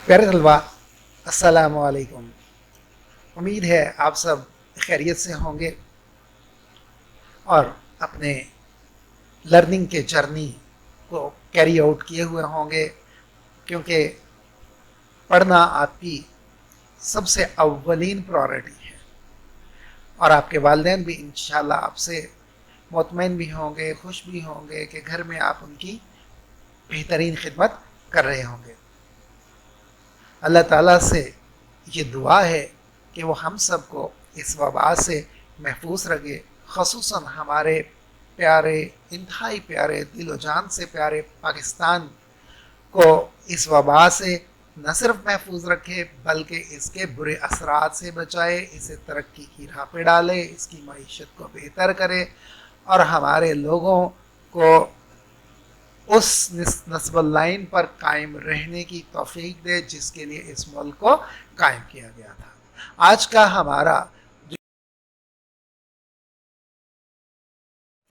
प्यारे तलबा, अस्सलामु अलैकुम। उम्मीद है आप सब खैरियत से होंगे और अपने लर्निंग के जर्नी को कैरी आउट किए हुए होंगे, क्योंकि पढ़ना आपकी सबसे अव्वलीन प्रायोरिटी है और आपके वालिदैन भी इंशाल्लाह आपसे मुतमईन भी होंगे, खुश भी होंगे कि घर में आप उनकी बेहतरीन खिदमत कर रहे होंगे। अल्लाह ताला से ये दुआ है कि वो हम सब को इस वबा से महफूज रखे, ख़ुसूसन हमारे प्यारे, इंतहाई प्यारे, दिलो जान से प्यारे पाकिस्तान को इस वबा से न सिर्फ महफूज रखे बल्कि इसके बुरे असरात से बचाए, इसे तरक्की की राह पे डाले, इसकी मईशत को बेहतर करे और हमारे लोगों को उस नस्बल लाइन पर कायम रहने की तौफीक दे जिसके लिए इस मुल्क को कायम किया गया था। आज का हमारा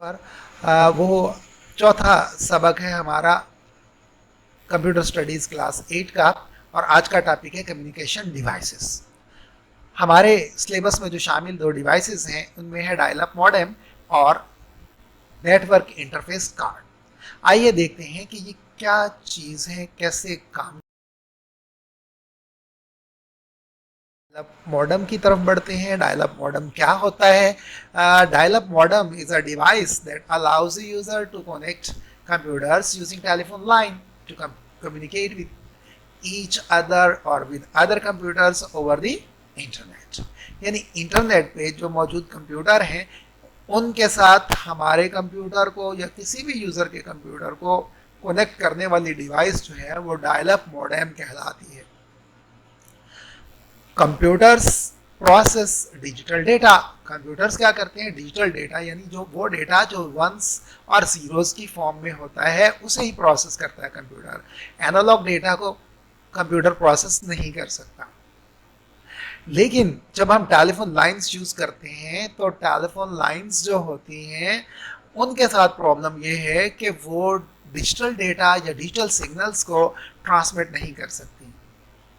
पर वो चौथा सबक है हमारा कंप्यूटर स्टडीज़ क्लास 8 का, और आज का टॉपिक है कम्युनिकेशन डिवाइसेस। हमारे सिलेबस में जो शामिल दो डिवाइसेस हैं उनमें है डायल अप मॉडेम और नेटवर्क इंटरफेस कार्ड। आइए देखते हैं कि ये क्या चीज़ है, कैसे काम। डायल अप मॉडेम की तरफ बढ़ते हैं। डायल अप मॉडेम क्या होता है? Dial up modem is a device that allows user to connect computers using telephone line to communicate with each other or with other computers over the internet। यानी internet पे जो मौजूद computer हैं उनके साथ हमारे कंप्यूटर को या किसी भी यूज़र के कंप्यूटर को कनेक्ट करने वाली डिवाइस जो है वो डायल अप मॉडेम कहलाती है। Computers process digital data. Computers क्या करते हैं? डिजिटल डेटा यानी जो वो डेटा जो वंस और जीरोस की फॉर्म में होता है उसे ही प्रोसेस करता है कंप्यूटर। एनालॉग डेटा को कंप्यूटर प्रोसेस नहीं कर सकता। लेकिन जब हम टेलीफोन लाइंस यूज करते हैं तो टेलीफोन लाइंस जो होती हैं उनके साथ प्रॉब्लम ये है कि वो डिजिटल डेटा या डिजिटल सिग्नल्स को ट्रांसमिट नहीं कर सकती।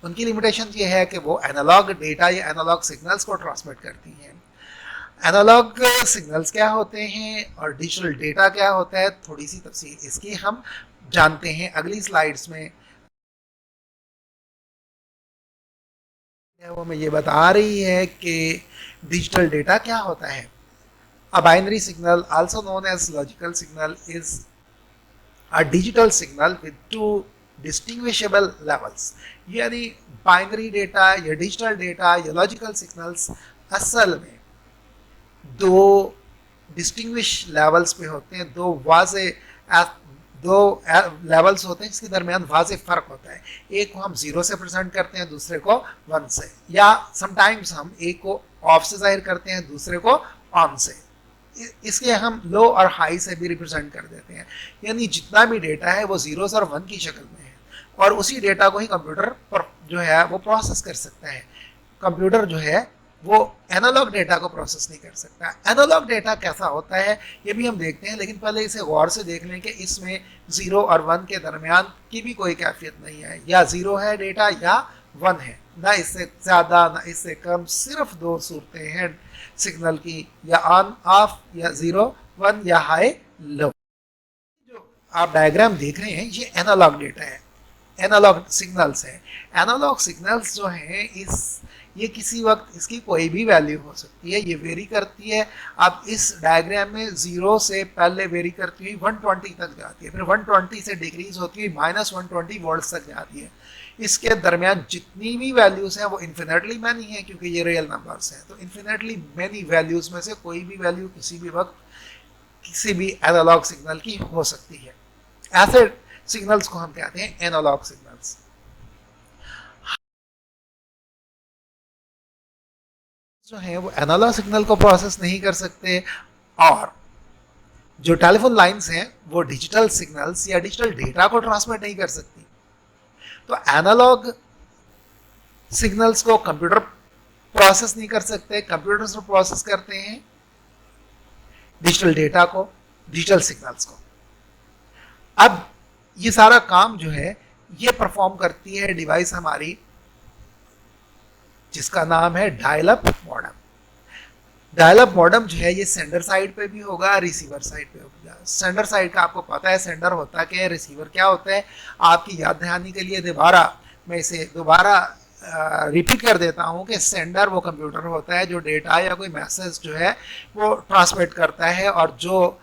उनकी लिमिटेशन ये है कि वो एनालॉग डेटा या एनालॉग सिग्नल्स को ट्रांसमिट करती हैं। एनालॉग सिग्नल्स क्या होते हैं और डिजिटल डेटा क्या होता है, थोड़ी सी तफसील इसकी हम जानते हैं अगली स्लाइड्स में। वो हमें ये बता रही है कि डिजिटल डेटा क्या होता है। A binary signal, also known as logical signal, is a digital signal with two distinguishable levels। यानी बाइनरी डेटा या डिजिटल डेटा या लॉजिकल सिग्नल्स असल में दो डिस्टिंग्विश लेवल्स पे होते हैं, दो लेवल्स होते हैं जिसके दरमियान वाजे फ़र्क होता है। एक को हम ज़ीरो से प्रेजेंट करते हैं, दूसरे को वन से, या समटाइम्स हम एक को ऑफ से जाहिर करते हैं, दूसरे को ऑन से। इसके हम लो और हाई से भी रिप्रेजेंट कर देते हैं। यानी जितना भी डेटा है वो जीरोस और वन की शक्ल में है और उसी डेटा को ही कंप्यूटर पर जो है वो प्रोसेस कर सकता है। कंप्यूटर जो है वो एनालॉग डेटा को प्रोसेस नहीं कर सकता। एनालॉग डेटा कैसा होता है ये भी हम देखते हैं, लेकिन पहले इसे गौर से देख लें कि इसमें ज़ीरो और वन के दरमियान की भी कोई कैफियत नहीं है। या ज़ीरो है डेटा या वन है, ना इससे ज़्यादा ना इससे कम। सिर्फ दो सूरतें हैं सिग्नल की, या ऑन ऑफ या ज़ीरो वन या हाई लो। जो आप डायग्राम देख रहे हैं ये एनालॉग डेटा है, एनालॉग सिग्नल्स है। एनालॉग सिग्नल्स जो हैं ये किसी वक्त इसकी कोई भी वैल्यू हो सकती है, ये वेरी करती है। अब इस डायग्राम में ज़ीरो से पहले वेरी करती हुई 120 तक जाती है, फिर 120 से डिक्रीज होती हुई -120 वोल्ट्स तक जाती है। इसके दरमियान जितनी भी वैल्यूज़ हैं वो इन्फिनेटली मैनी है क्योंकि ये रियल नंबर्स हैं, तो इन्फिनेटली मैनी वैल्यूज़ में से कोई भी वैल्यू किसी भी वक्त किसी भी एनालॉग सिग्नल की हो सकती है। ऐसे सिग्नल्स को हम कहते हैं एनालॉग सिग्नल्स। जो है वो एनालॉग सिग्नल को प्रोसेस नहीं कर सकते, और जो टेलीफोन लाइंस हैं वो डिजिटल सिग्नल्स या डिजिटल डेटा को ट्रांसमिट नहीं कर सकती। तो एनालॉग सिग्नल्स को कंप्यूटर प्रोसेस नहीं कर सकते, कंप्यूटर्स को प्रोसेस करते हैं डिजिटल डेटा को, डिजिटल सिग्नल्स को। अब ये सारा काम जो है ये परफॉर्म करती है डिवाइस हमारी जिसका नाम है dial up modem. Dial up modem जो है ये सेंडर साइड पे भी होगा, रिसीवर साइड पे होगा। सेंडर साइड का आपको पता है सेंडर होता क्या है, रिसीवर क्या होता है। आपकी याद दहानी के लिए मैं इसे दोबारा रिपीट कर देता हूँ कि सेंडर वो कंप्यूटर होता है जो डेटा या कोई मैसेज जो है वो ट्रांसमिट करता है, और जो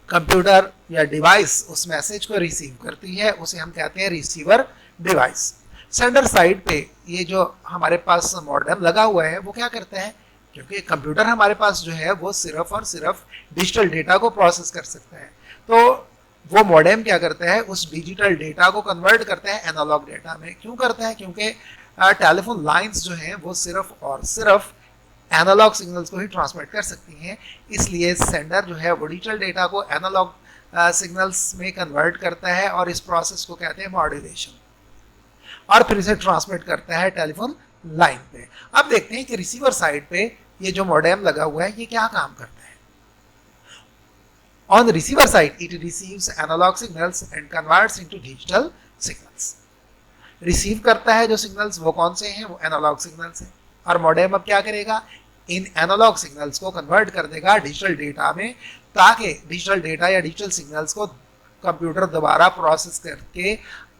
कंप्यूटर या डिवाइस उस मैसेज को रिसीव करती है उसे हम कहते हैं रिसीवर डिवाइस। सेंडर साइड पे ये जो हमारे पास मॉडेम लगा हुआ है वो क्या करता है, क्योंकि कंप्यूटर हमारे पास जो है वो सिर्फ और सिर्फ डिजिटल डेटा को प्रोसेस कर सकता है, तो वो मॉडेम क्या करता है, उस डिजिटल डेटा को कन्वर्ट करता है एनालॉग डेटा में। क्यों करता है, क्योंकि टेलीफोन लाइंस जो हैं वो सिर्फ और सिर्फ एनालॉग सिग्नल्स को ही ट्रांसमिट कर सकती हैं, इसलिए सेंडर जो है वो डिजिटल डेटा को एनालॉग सिग्नल्स में कन्वर्ट करता है और इस प्रोसेस को कहते हैं मॉड्यूलेशन, और फिर इसे ट्रांसमिट करता है टेलीफोन लाइन पे। अब देखते हैं कि रिसीवर साइड पे ये जो मॉडेम लगा हुआ है ये क्या काम करता है। On the receiver side, it receives analog signals and converts into digital signals. Receive करता है जो सिग्नल्स वो कौन से हैं, वो एनालॉग सिग्नल्स हैं, और मॉडेम अब क्या करेगा, इन एनालॉग सिग्नल्स को कन्वर्ट कर देगा डिजिटल डेटा में, ताकि डिजिटल डेटा या डिजिटल सिग्नल्स को कंप्यूटर दोबारा प्रोसेस करके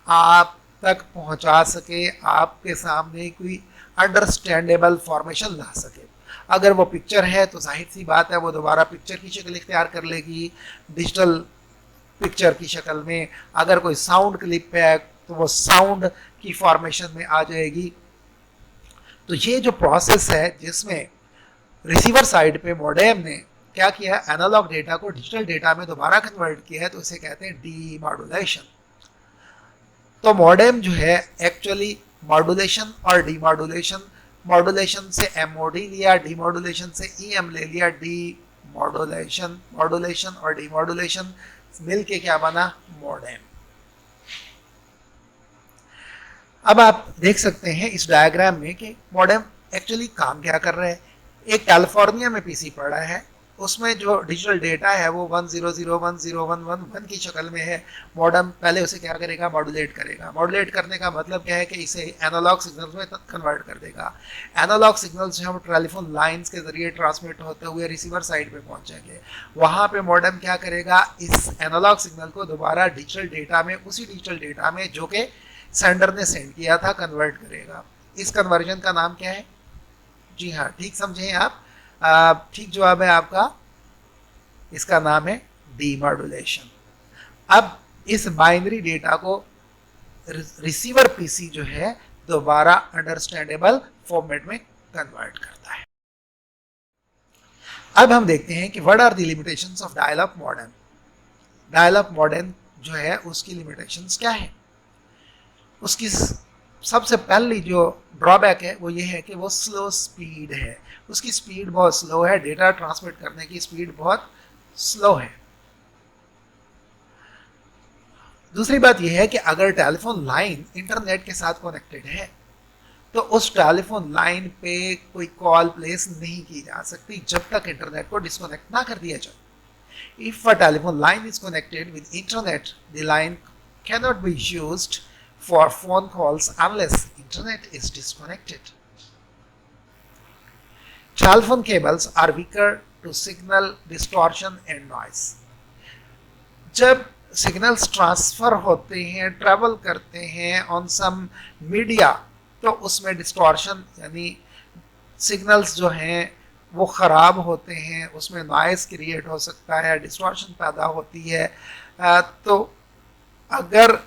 आप तक पहुंचा सके, आपके सामने कोई अंडरस्टैंडेबल फॉर्मेशन ला सके। अगर वो पिक्चर है तो जाहिर सी बात है वो दोबारा पिक्चर की शक्ल इख्तियार कर लेगी डिजिटल पिक्चर की शक्ल में। अगर कोई साउंड क्लिप है तो वो साउंड की फॉर्मेशन में आ जाएगी। तो ये जो प्रोसेस है जिसमें रिसीवर साइड पे मॉडेम ने क्या किया, एनालॉग डेटा को डिजिटल डेटा में दोबारा कन्वर्ट किया है, तो इसे कहते हैं डीमॉड्यूलेशन। तो मॉडेम जो है एक्चुअली मॉड्यूलेशन और डीमॉड्यूलेशन, मॉड्यूलेशन से एमओडी लिया, डीमॉड्यूलेशन से ईएम ले लिया, डीमॉड्यूलेशन, मॉड्यूलेशन और डीमॉड्यूलेशन मिलके क्या बना, मॉडेम। अब आप देख सकते हैं इस डायग्राम में कि मॉडेम एक्चुअली काम क्या कर रहा है। एक कैलिफोर्निया में पीसी पड़ा है, उसमें जो डिजिटल डेटा है वो 100101111 की शक्ल में है। मॉडेम पहले उसे क्या करेगा, मॉड्यूलेट करेगा। मॉड्यूलेट करने का मतलब क्या है कि इसे एनालॉग सिग्नल्स में कन्वर्ट कर देगा। एनालॉग सिग्नल्स जो हम टेलीफोन लाइंस के जरिए ट्रांसमिट होते हुए रिसीवर साइड पे पहुंचेंगे, वहां पे मॉडेम क्या करेगा, इस एनालॉग सिग्नल को दोबारा डिजिटल डेटा में, उसी डिजिटल डेटा में जो कि सेंडर ने सेंड किया था, कन्वर्ट करेगा। इस कन्वर्जन का नाम क्या है, जी हाँ ठीक समझे आप, ठीक जवाब है आपका, इसका नाम है डीमॉड्यूलेशन। अब इस बाइनरी डेटा को रिसीवर पीसी जो है दोबारा अंडरस्टैंडेबल फॉर्मेट में कन्वर्ट करता है। अब हम देखते हैं कि what are the limitations of dial up modem. Dial up modem जो है उसकी लिमिटेशंस क्या है। उसकी सबसे पहली जो ड्रॉबैक है वो ये है कि वो स्लो स्पीड है, उसकी स्पीड बहुत स्लो है, डेटा ट्रांसमिट करने की स्पीड बहुत स्लो है। दूसरी बात यह है कि अगर टेलीफोन लाइन इंटरनेट के साथ कनेक्टेड है तो उस टेलीफोन लाइन पे कोई कॉल प्लेस नहीं की जा सकती जब तक इंटरनेट को डिस्कनेक्ट ना कर दिया जाए। If a telephone line is connected with internet, the line cannot be used for phone calls unless internet is disconnected. Telephone cables are weaker to signal distortion and noise. जब signals transfer होते हैं, travel करते हैं on some media, तो उसमें distortion यानी signals जो हैं वो ख़राब होते हैं, उसमें नॉइस क्रिएट हो सकता है, डिस्टॉर्शन पैदा होती है। तो अगर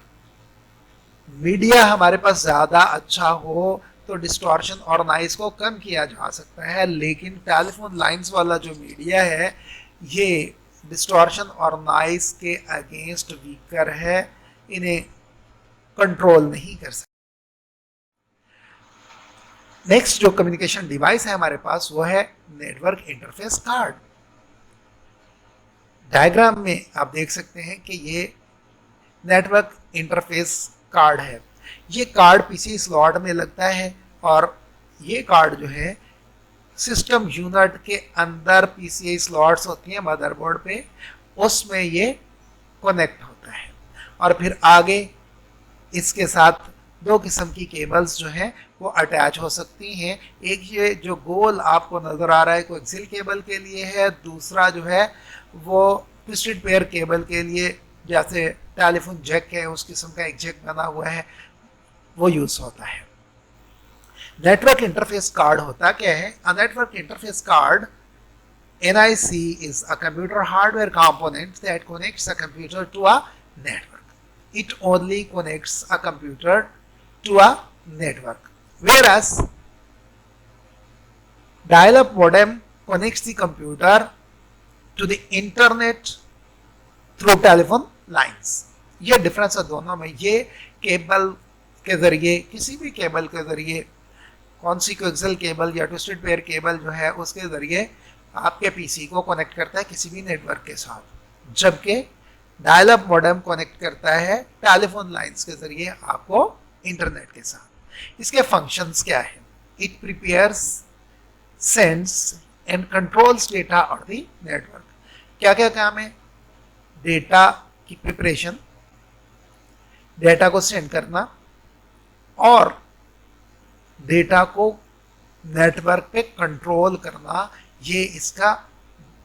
मीडिया हमारे पास ज़्यादा अच्छा हो तो डिस्टॉर्शन और नॉइस को कम किया जा सकता है, लेकिन टेलीफोन लाइंस वाला जो मीडिया है ये डिस्टॉर्शन और नॉइस के अगेंस्ट वीकर है, इन्हें कंट्रोल नहीं कर सकते। नेक्स्ट जो कम्युनिकेशन डिवाइस है हमारे पास वो है नेटवर्क इंटरफेस कार्ड। डायग्राम में आप देख सकते हैं कि ये नेटवर्क इंटरफेस कार्ड है। ये कार्ड पीसी स्लॉट में लगता है और ये कार्ड जो है सिस्टम यूनिट के अंदर पीसीआई स्लॉट्स होती हैं मदरबोर्ड पे, उसमें ये कनेक्ट होता है और फिर आगे इसके साथ दो किस्म की केबल्स जो हैं वो अटैच हो सकती हैं। एक ये जो गोल आपको नज़र आ रहा है कोएक्सियल केबल के लिए है, दूसरा जो है वो ट्विस्टेड पेयर केबल के लिए, जैसे टेलीफोन जैक है उस किस्म का एक जैक बना हुआ है, वो यूज़ होता है। नेटवर्क इंटरफेस कार्ड होता क्या है? A network interface card NIC is a computer hardware component that connects a computer to a network. It only connects a computer to a network. Whereas dial-up modem connects the computer to the internet through telephone lines. ये difference है दोनों में। ये cable के जरिए, किसी भी cable के जरिए, कौन सी कोएक्सियल केबल या ट्विस्टेड पेयर केबल जो है उसके जरिए आपके पीसी को कनेक्ट करता है किसी भी नेटवर्क के साथ, जबकि डायल अप मॉडेम कनेक्ट करता है टेलीफोन लाइंस के जरिए आपको इंटरनेट के साथ। इसके फंक्शंस क्या है? It prepares, sends and controls data on the network. क्या क्या काम है? डेटा की प्रिपरेशन, डेटा को सेंड करना और डेटा को नेटवर्क पे कंट्रोल करना, ये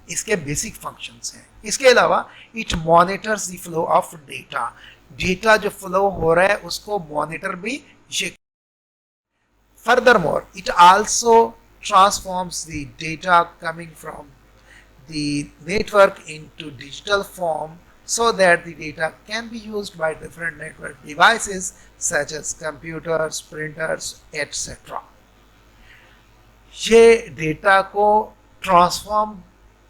इसके बेसिक फंक्शंस हैं। इसके अलावा it monitors the flow of data, data जो फ्लो हो रहा है उसको मॉनिटर भी ये। Furthermore it also transforms the data coming from the network into digital form so that the data can be used by different network devices such as computers, printers, etc. ये data को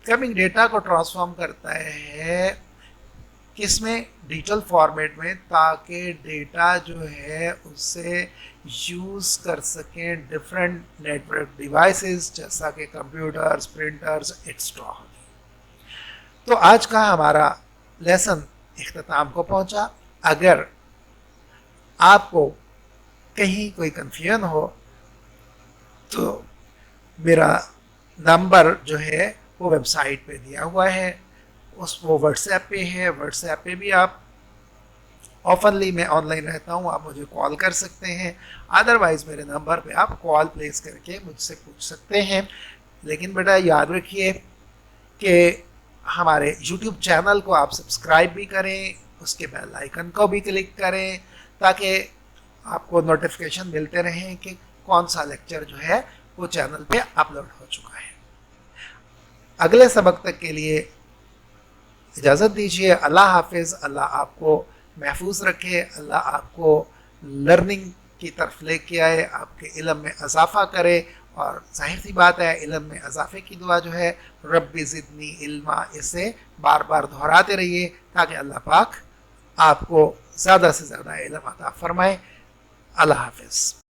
coming data को transform करता है किसमें? Digital format में, ताकि data जो है उससे यूज़ कर सकें डिफरेंट नेटवर्क डिवाइसेस जैसा कि कंप्यूटर्स, प्रिंटर्स एक्स्ट्रा। तो आज का हमारा लेसन इख्तिताम को पहुंचा। अगर आपको कहीं कोई कंफ्यूजन हो तो मेरा नंबर जो है वो वेबसाइट पे दिया हुआ है, वो व्हाट्सएप पे है। व्हाट्सएप पे भी आप, ऑफनली मैं ऑनलाइन रहता हूँ, आप मुझे कॉल कर सकते हैं। अदरवाइज़ मेरे नंबर पे आप कॉल प्लेस करके मुझसे पूछ सकते हैं। लेकिन बेटा याद रखिए कि हमारे YouTube चैनल को आप सब्सक्राइब भी करें, उसके बेल आइकन को भी क्लिक करें, ताकि आपको नोटिफिकेशन मिलते रहें कि कौन सा लेक्चर जो है वो चैनल पे अपलोड हो चुका है। अगले सबक तक के लिए इजाज़त दीजिए। अल्लाह हाफिज़। अल्लाह आपको महफूज रखे, अल्लाह आपको लर्निंग की तरफ लेके आए, आपके इल्म में इजाफ़ा करे। और जाहिर सी बात है, इल्म में इजाफे की दुआ जो है रब्बी ज़िदनी इल्मा, इसे बार बार दोहराते रहिए ताकि अल्लाह पाक आपको ज़्यादा से ज़्यादा इल्म अता फरमाए। अल्लाह हाफिज़।